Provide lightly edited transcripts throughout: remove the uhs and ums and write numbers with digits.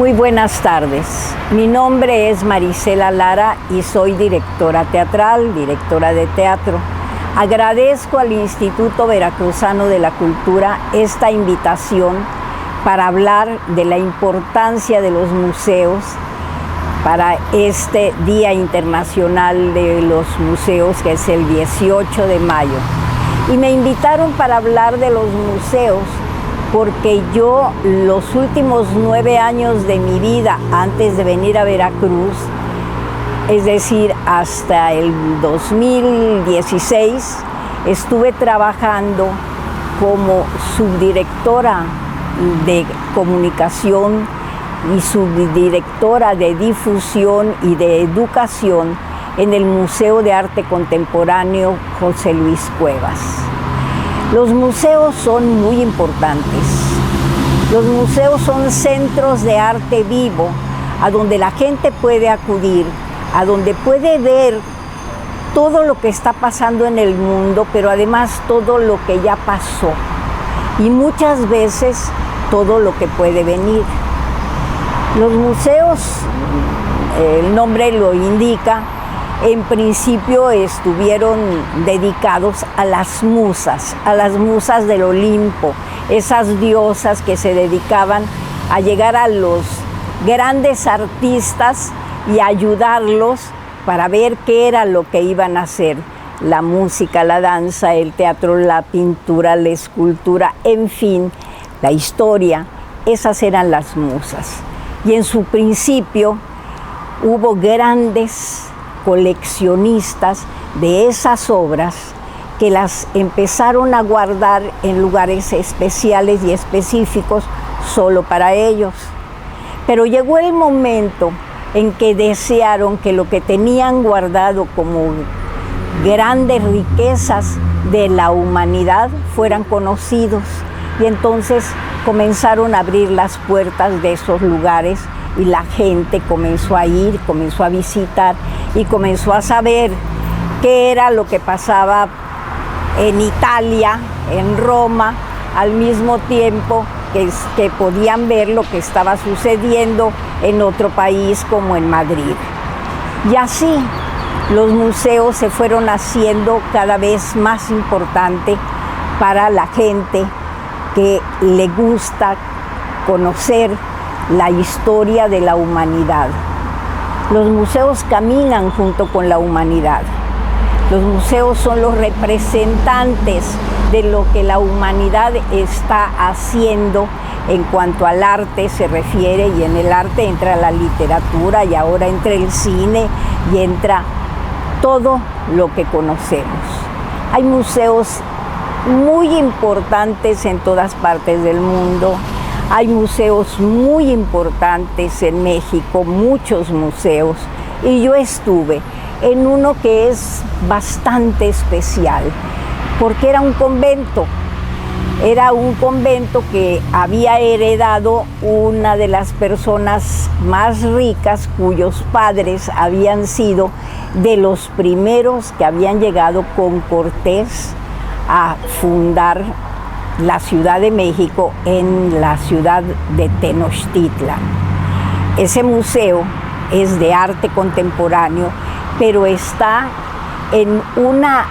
Muy buenas tardes. Mi nombre es Marisela Lara y soy directora teatral, directora de teatro. Agradezco al Instituto Veracruzano de la Cultura esta invitación para hablar de la importancia de los museos para este Día Internacional de los Museos, que es el 18 de mayo. Y me invitaron para hablar de los museos porque yo los últimos 9 años de mi vida antes de venir a Veracruz, es decir, hasta el 2016, estuve trabajando como subdirectora de comunicación y subdirectora de difusión y de educación en el Museo de Arte Contemporáneo José Luis Cuevas. Los museos son muy importantes. Los museos son centros de arte vivo a donde la gente puede acudir, a donde puede ver todo lo que está pasando en el mundo, pero además todo lo que ya pasó y muchas veces todo lo que puede venir. Los museos, el nombre lo indica, en principio estuvieron dedicados a las musas del Olimpo, esas diosas que se dedicaban a llegar a los grandes artistas y ayudarlos para ver qué era lo que iban a hacer: la música, la danza, el teatro, la pintura, la escultura, en fin, la historia. Esas eran las musas. Y en su principio hubo grandes coleccionistas de esas obras que las empezaron a guardar en lugares especiales y específicos solo para ellos. Pero llegó el momento en que desearon que lo que tenían guardado como grandes riquezas de la humanidad fueran conocidos, y entonces comenzaron a abrir las puertas de esos lugares y la gente comenzó a ir, comenzó a visitar y comenzó a saber qué era lo que pasaba en Italia, en Roma, al mismo tiempo que podían ver lo que estaba sucediendo en otro país como en Madrid. Y así los museos se fueron haciendo cada vez más importante para la gente que le gusta conocer la historia de la humanidad. Los museos caminan junto con la humanidad. Los museos son los representantes de lo que la humanidad está haciendo en cuanto al arte se refiere, y en el arte entra la literatura y ahora entra el cine y entra todo lo que conocemos. Hay museos muy importantes en todas partes del mundo. Hay museos muy importantes en México, muchos museos, y yo estuve en uno que es bastante especial, porque era un convento que había heredado una de las personas más ricas, cuyos padres habían sido de los primeros que habían llegado con Cortés a fundar la Ciudad de México en la ciudad de Tenochtitlan. Ese museo es de arte contemporáneo, pero está en una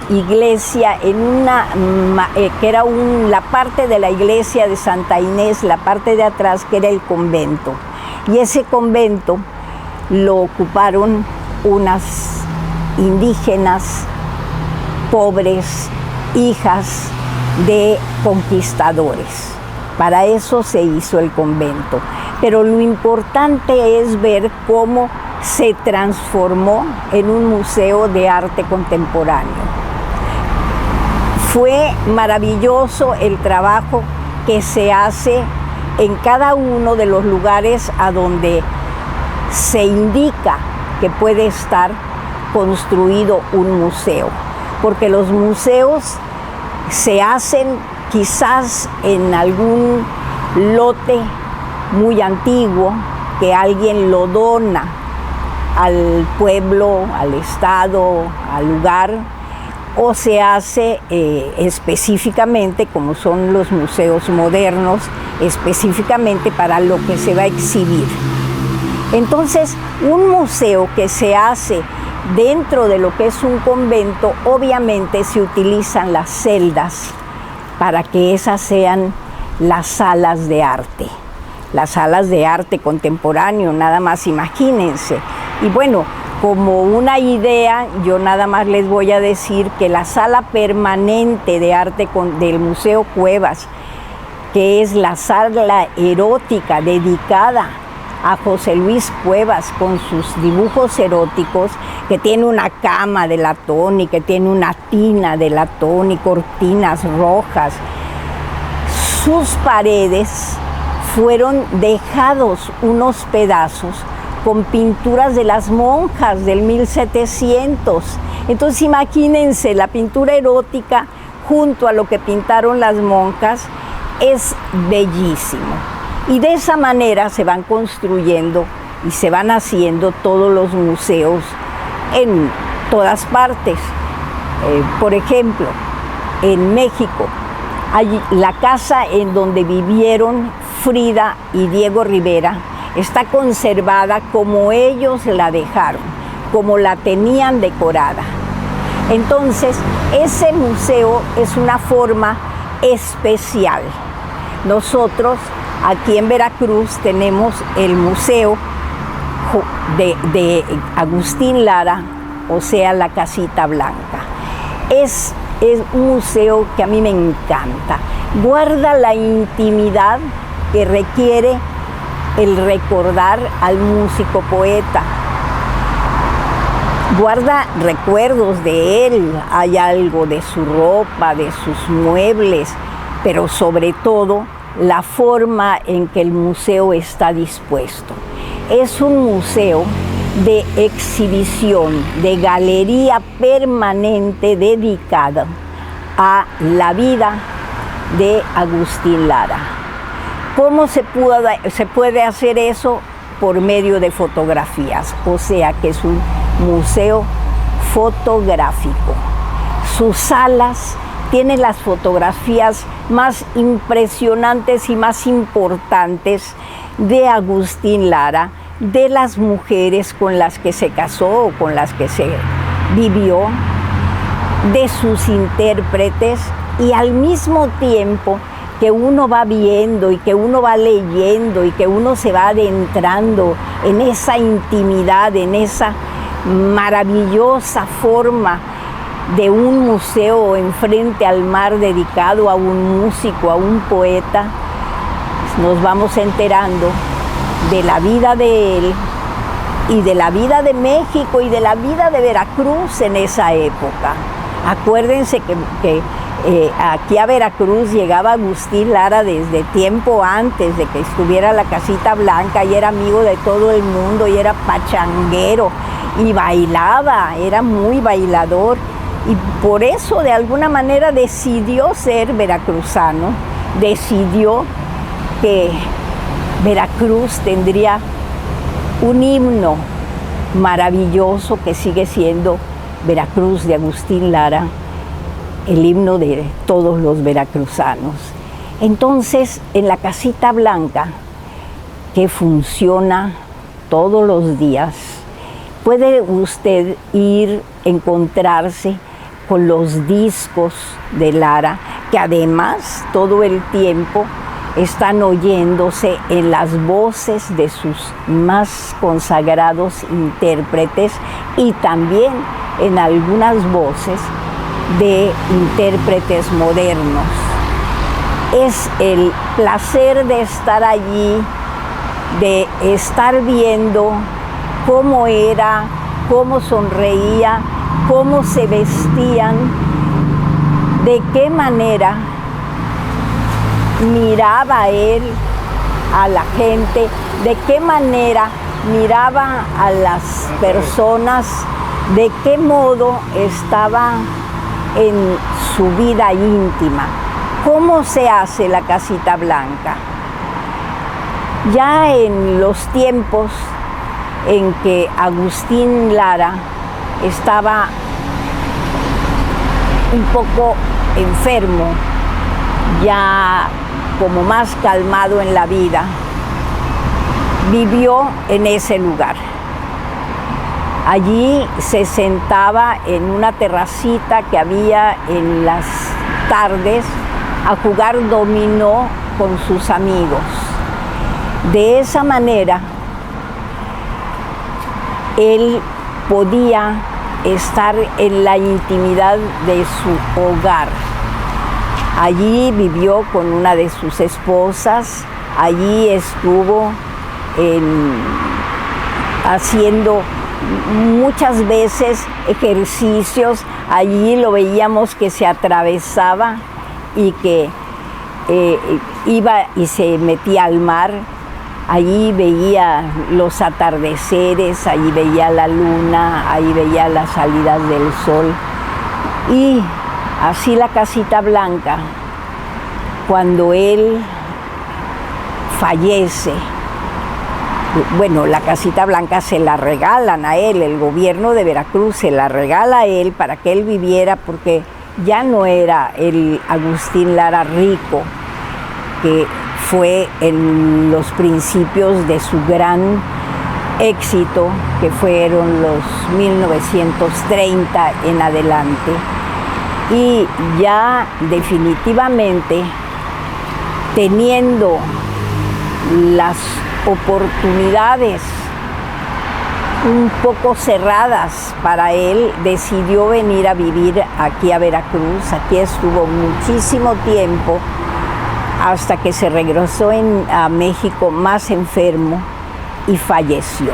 iglesia, que era la parte de la iglesia de Santa Inés, la parte de atrás, que era el convento. Y ese convento lo ocuparon unas indígenas pobres, hijas de conquistadores. Para eso se hizo el convento. Pero lo importante es ver cómo se transformó en un museo de arte contemporáneo. Fue maravilloso el trabajo que se hace en cada uno de los lugares a donde se indica que puede estar construido un museo, porque los museos se hacen quizás en algún lote muy antiguo que alguien lo dona al pueblo, al estado, al lugar, o se hace específicamente, como son los museos modernos, específicamente para lo que se va a exhibir. Entonces, un museo que se hace dentro de lo que es un convento, obviamente se utilizan las celdas para que esas sean las salas de arte. Las salas de arte contemporáneo, nada más imagínense. Y bueno, como una idea, yo nada más les voy a decir que la sala permanente de arte del Museo Cuevas, que es la sala erótica dedicada a José Luis Cuevas con sus dibujos eróticos, que tiene una cama de latón y que tiene una tina de latón y cortinas rojas. Sus paredes fueron dejados unos pedazos con pinturas de las monjas del 1700. Entonces imagínense, la pintura erótica junto a lo que pintaron las monjas es bellísimo. Y de esa manera se van construyendo y se van haciendo todos los museos en todas partes. Por ejemplo, en México hay la casa en donde vivieron Frida y Diego Rivera, está conservada como ellos la dejaron, como la tenían decorada. Entonces, ese museo es una forma especial. Nosotros aquí en Veracruz tenemos el museo de Agustín Lara, o sea, la Casita Blanca. Es un museo que a mí me encanta. Guarda la intimidad que requiere el recordar al músico poeta. Guarda recuerdos de él, hay algo de su ropa, de sus muebles, pero sobre todo la forma en que el museo está dispuesto. Es un museo de exhibición, de galería permanente dedicada a la vida de Agustín Lara. ¿Cómo se puede hacer eso? Por medio de fotografías, o sea que es un museo fotográfico. Sus salas tienen las fotografías más impresionantes y más importantes de Agustín Lara, de las mujeres con las que se casó o con las que se vivió, de sus intérpretes, y al mismo tiempo que uno va viendo y que uno va leyendo y que uno se va adentrando en esa intimidad, en esa maravillosa forma de un museo enfrente al mar dedicado a un músico, a un poeta, nos vamos enterando de la vida de él y de la vida de México y de la vida de Veracruz en esa época. Acuérdense que aquí a Veracruz llegaba Agustín Lara desde tiempo antes de que estuviera la Casita Blanca, y era amigo de todo el mundo y era pachanguero y bailaba, era muy bailador, y por eso de alguna manera decidió ser veracruzano, decidió que Veracruz tendría un himno maravilloso que sigue siendo Veracruz de Agustín Lara, el himno de todos los veracruzanos. Entonces, en la Casita Blanca, que funciona todos los días, puede usted ir, encontrarse con los discos de Lara, que además todo el tiempo están oyéndose en las voces de sus más consagrados intérpretes y también en algunas voces de intérpretes modernos. Es el placer de estar allí, de estar viendo cómo era, cómo sonreía, cómo se vestían, de qué manera miraba él a la gente, de qué manera miraba a las personas, de qué modo estaba en su vida íntima. ¿Cómo se hace la Casita Blanca? Ya en los tiempos en que Agustín Lara estaba un poco enfermo, ya como más calmado en la vida, vivió en ese lugar. Allí se sentaba en una terracita que había en las tardes a jugar dominó con sus amigos. De esa manera, él podía estar en la intimidad de su hogar. Allí vivió con una de sus esposas, allí estuvo haciendo muchas veces ejercicios, allí lo veíamos que se atravesaba y que iba y se metía al mar. Allí veía los atardeceres, allí veía la luna, ahí veía las salidas del sol. Y así la Casita Blanca, cuando él fallece, bueno, la Casita Blanca se la regalan a él, el gobierno de Veracruz se la regala a él para que él viviera, porque ya no era el Agustín Lara rico, que fue en los principios de su gran éxito, que fueron los 1930 en adelante. Y ya definitivamente, teniendo las oportunidades un poco cerradas para él, decidió venir a vivir aquí a Veracruz. Aquí estuvo muchísimo tiempo, hasta que se regresó a México más enfermo y falleció.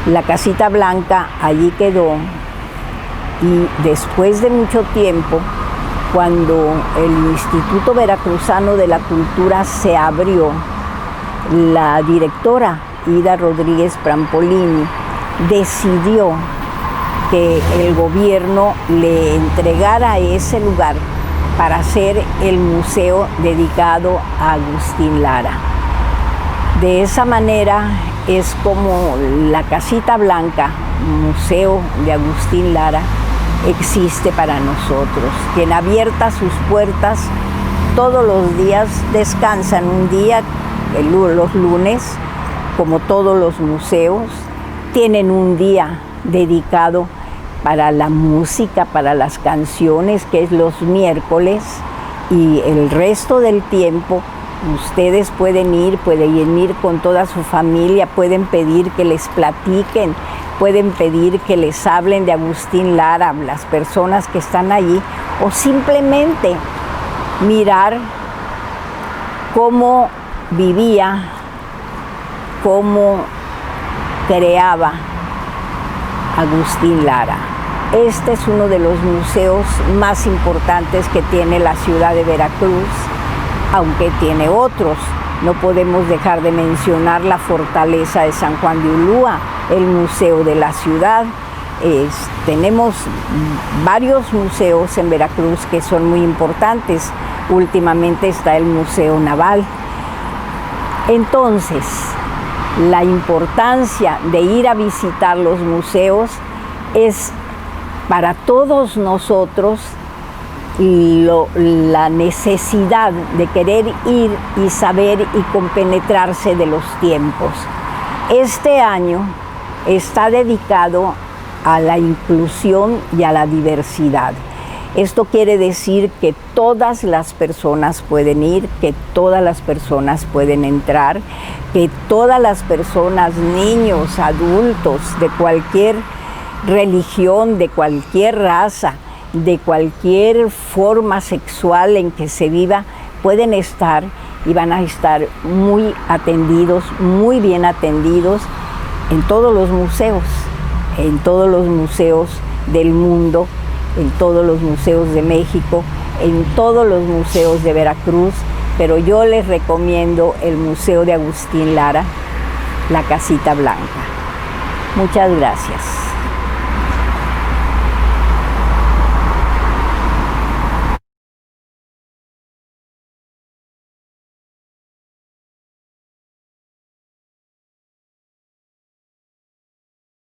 La Casita Blanca allí quedó, y después de mucho tiempo, cuando el Instituto Veracruzano de la Cultura se abrió, la directora Ida Rodríguez Prampolini decidió que el gobierno le entregara ese lugar para hacer el museo dedicado a Agustín Lara. De esa manera es como la Casita Blanca, Museo de Agustín Lara, existe para nosotros. Quien abierta sus puertas todos los días, descansan un día, los lunes, como todos los museos, tienen un día dedicado para la música, para las canciones, que es los miércoles, y el resto del tiempo ustedes pueden ir con toda su familia, pueden pedir que les platiquen, pueden pedir que les hablen de Agustín Lara, las personas que están allí, o simplemente mirar cómo vivía, cómo creaba Agustín Lara. Este es uno de los museos más importantes que tiene la ciudad de Veracruz, aunque tiene otros. No podemos dejar de mencionar la Fortaleza de San Juan de Ulúa, el Museo de la Ciudad. Tenemos varios museos en Veracruz que son muy importantes. Últimamente está el Museo Naval. Entonces, la importancia de ir a visitar los museos es para todos nosotros la necesidad de querer ir y saber y compenetrarse de los tiempos. Este año está dedicado a la inclusión y a la diversidad. Esto quiere decir que todas las personas pueden ir, que todas las personas pueden entrar, que todas las personas, niños, adultos, de cualquier religión, de cualquier raza, de cualquier forma sexual en que se viva, pueden estar y van a estar muy atendidos, muy bien atendidos en todos los museos del mundo, en todos los museos de México, en todos los museos de Veracruz, pero yo les recomiendo el Museo de Agustín Lara, la Casita Blanca. Muchas gracias.